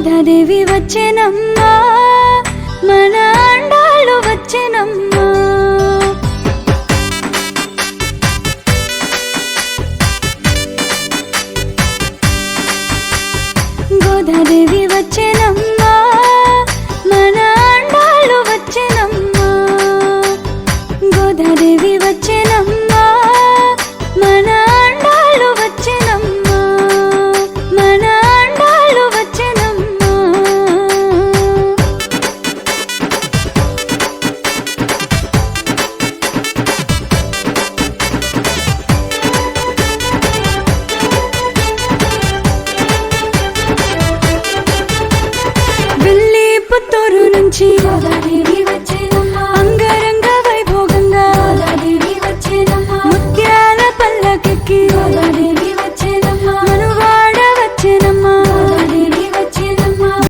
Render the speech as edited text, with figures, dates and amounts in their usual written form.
గోదాదేవి వచ్చెనమ్మా మన అండాలు వచ్చెనమ్మా గోదాదేవి వచ్చెనమ్మా మన అండాలు వచ్చెనమ్మా గోదాదేవి వచ్చెనమ్మా మన అండాలు వచ్చెనమ్మా మన అండాలు వచ్చెనమ్మా వెళ్ళి పుత్తూరు నుంచి గోదాదేవి